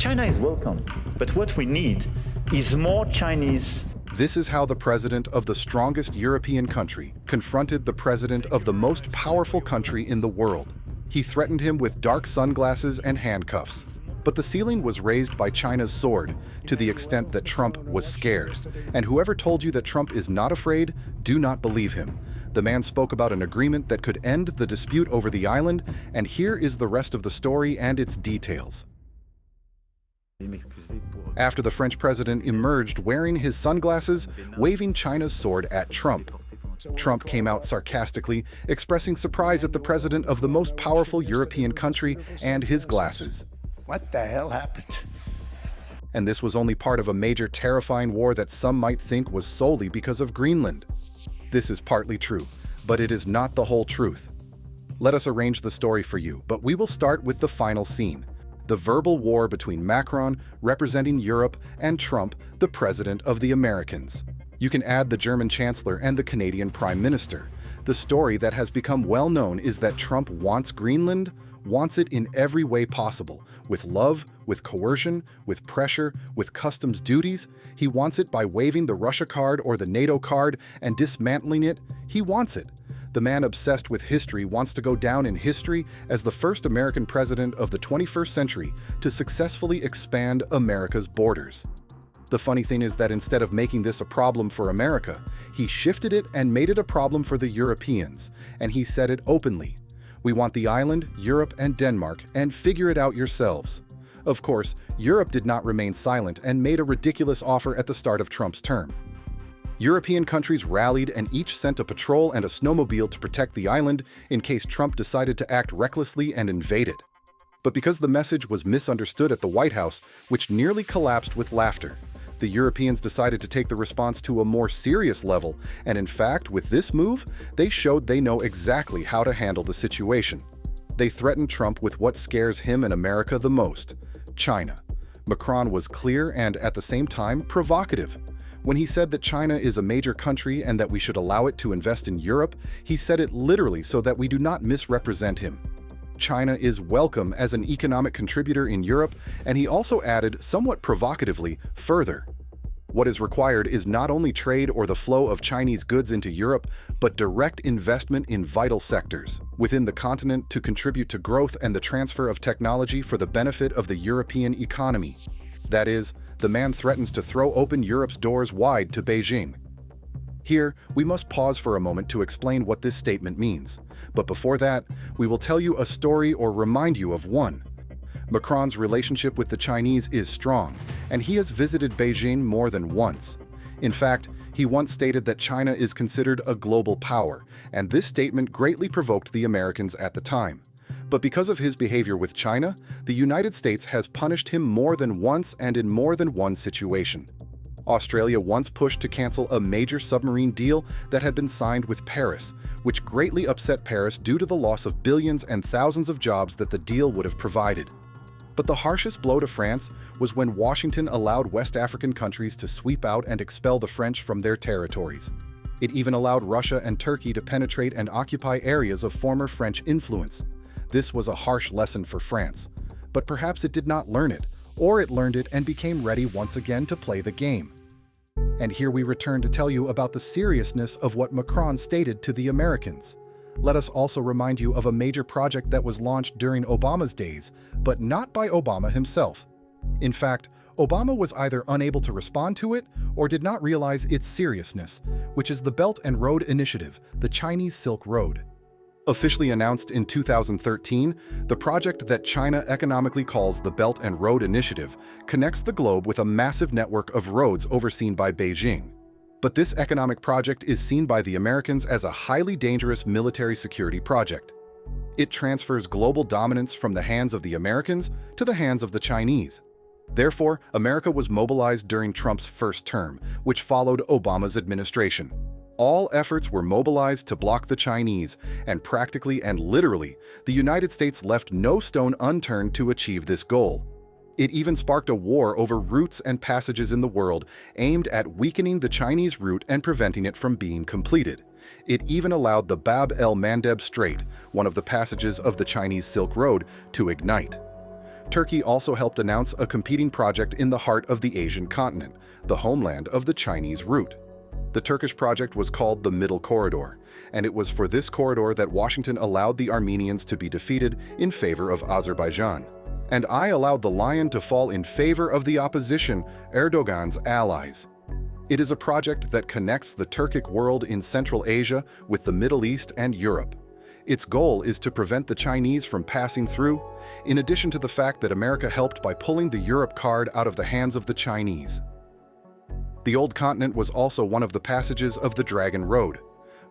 China is welcome, but what we need is more Chinese. This is how the president of the strongest European country confronted the president of the most powerful country in the world. He threatened him with dark sunglasses and handcuffs. But the ceiling was raised by China's sword to the extent that Trump was scared. And whoever told you that Trump is not afraid, do not believe him. The man spoke about an agreement that could end the dispute over the island, and here is the rest of the story and its details. After the French president emerged wearing his sunglasses, waving China's sword at Trump. Trump came out sarcastically, expressing surprise at the president of the most powerful European country and his glasses. What the hell happened? And this was only part of a major terrifying war that some might think was solely because of Greenland. This is partly true, but it is not the whole truth. Let us arrange the story for you, but we will start with the final scene. The verbal war between Macron, representing Europe, and Trump, the president of the Americans. You can add the German chancellor and the Canadian prime minister. The story that has become well known is that Trump wants Greenland, wants it in every way possible, with love, with coercion, with pressure, with customs duties. He wants it by waving the Russia card or the NATO card and dismantling it. He wants it. The man obsessed with history wants to go down in history as the first American president of the 21st century to successfully expand America's borders. The funny thing is that instead of making this a problem for America, he shifted it and made it a problem for the Europeans, and he said it openly. We want the island, Europe, and Denmark, and figure it out yourselves. Of course, Europe did not remain silent and made a ridiculous offer at the start of Trump's term. European countries rallied and each sent a patrol and a snowmobile to protect the island in case Trump decided to act recklessly and invade it. But because the message was misunderstood at the White House, which nearly collapsed with laughter, the Europeans decided to take the response to a more serious level, and in fact, with this move, they showed they know exactly how to handle the situation. They threatened Trump with what scares him and America the most: China. Macron was clear and, at the same time, provocative. When he said that China is a major country and that we should allow it to invest in Europe, he said it literally so that we do not misrepresent him. China is welcome as an economic contributor in Europe, and he also added, somewhat provocatively, further. What is required is not only trade or the flow of Chinese goods into Europe, but direct investment in vital sectors within the continent to contribute to growth and the transfer of technology for the benefit of the European economy. That is, the man threatens to throw open Europe's doors wide to Beijing. Here, we must pause for a moment to explain what this statement means. But before that, we will tell you a story or remind you of one. Macron's relationship with the Chinese is strong, and he has visited Beijing more than once. In fact, he once stated that China is considered a global power, and this statement greatly provoked the Americans at the time. But because of his behavior with China, the United States has punished him more than once and in more than one situation. Australia once pushed to cancel a major submarine deal that had been signed with Paris, which greatly upset Paris due to the loss of billions and thousands of jobs that the deal would have provided. But the harshest blow to France was when Washington allowed West African countries to sweep out and expel the French from their territories. It even allowed Russia and Turkey to penetrate and occupy areas of former French influence. This was a harsh lesson for France, but perhaps it did not learn it, or it learned it and became ready once again to play the game. And here we return to tell you about the seriousness of what Macron stated to the Americans. Let us also remind you of a major project that was launched during Obama's days, but not by Obama himself. In fact, Obama was either unable to respond to it or did not realize its seriousness, which is the Belt and Road Initiative, the Chinese Silk Road. Officially announced in 2013, the project that China economically calls the Belt and Road Initiative connects the globe with a massive network of roads overseen by Beijing. But this economic project is seen by the Americans as a highly dangerous military security project. It transfers global dominance from the hands of the Americans to the hands of the Chinese. Therefore, America was mobilized during Trump's first term, which followed Obama's administration. All efforts were mobilized to block the Chinese, and practically and literally, the United States left no stone unturned to achieve this goal. It even sparked a war over routes and passages in the world aimed at weakening the Chinese route and preventing it from being completed. It even allowed the Bab el-Mandeb Strait, one of the passages of the Chinese Silk Road, to ignite. Turkey also helped announce a competing project in the heart of the Asian continent, the homeland of the Chinese route. The Turkish project was called the Middle Corridor, and it was for this corridor that Washington allowed the Armenians to be defeated in favor of Azerbaijan. And I allowed the lion to fall in favor of the opposition, Erdogan's allies. It is a project that connects the Turkic world in Central Asia with the Middle East and Europe. Its goal is to prevent the Chinese from passing through, in addition to the fact that America helped by pulling the Europe card out of the hands of the Chinese. The old continent was also one of the passages of the Dragon Road.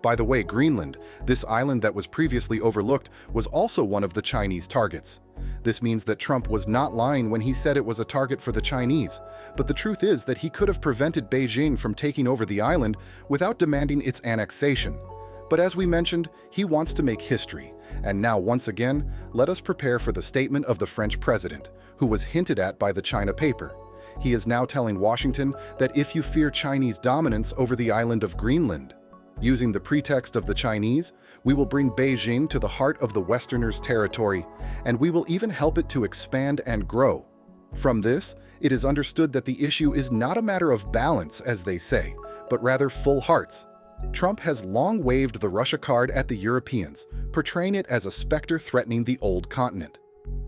By the way, Greenland, this island that was previously overlooked, was also one of the Chinese targets. This means that Trump was not lying when he said it was a target for the Chinese, but the truth is that he could have prevented Beijing from taking over the island without demanding its annexation. But as we mentioned, he wants to make history, and now once again, let us prepare for the statement of the French president, who was hinted at by the China paper. He is now telling Washington that if you fear Chinese dominance over the island of Greenland, using the pretext of the Chinese, we will bring Beijing to the heart of the Westerners' territory, and we will even help it to expand and grow. From this, it is understood that the issue is not a matter of balance, as they say, but rather full hearts. Trump has long waved the Russia card at the Europeans, portraying it as a specter threatening the old continent.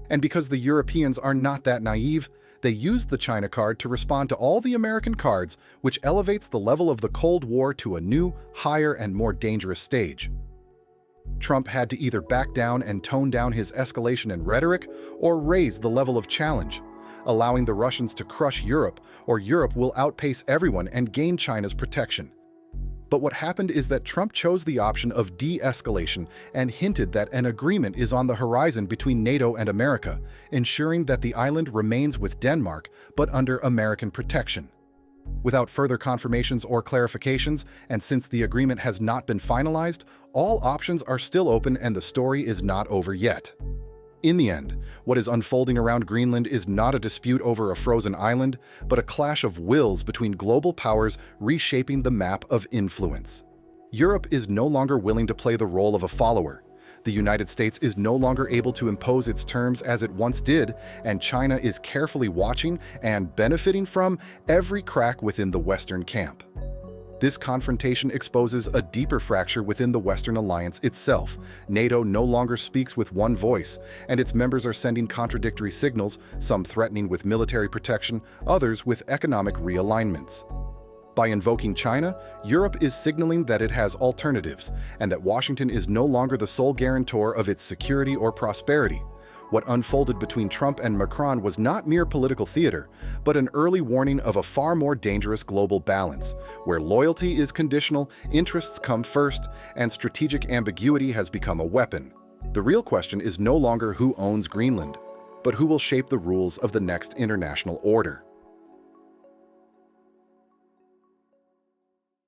And because the Europeans are not that naive, they used the China card to respond to all the American cards, which elevates the level of the Cold War to a new, higher, and more dangerous stage. Trump had to either back down and tone down his escalation and rhetoric, or raise the level of challenge, allowing the Russians to crush Europe, or Europe will outpace everyone and gain China's protection. But what happened is that Trump chose the option of de-escalation and hinted that an agreement is on the horizon between NATO and America, ensuring that the island remains with Denmark, but under American protection. Without further confirmations or clarifications, and since the agreement has not been finalized, all options are still open and the story is not over yet. In the end, what is unfolding around Greenland is not a dispute over a frozen island, but a clash of wills between global powers reshaping the map of influence. Europe is no longer willing to play the role of a follower. The United States is no longer able to impose its terms as it once did, and China is carefully watching and benefiting from every crack within the Western camp. This confrontation exposes a deeper fracture within the Western alliance itself. NATO no longer speaks with one voice, and its members are sending contradictory signals, some threatening with military protection, others with economic realignments. By invoking China, Europe is signaling that it has alternatives, and that Washington is no longer the sole guarantor of its security or prosperity. What unfolded between Trump and Macron was not mere political theater, but an early warning of a far more dangerous global balance, where loyalty is conditional, interests come first, and strategic ambiguity has become a weapon. The real question is no longer who owns Greenland, but who will shape the rules of the next international order.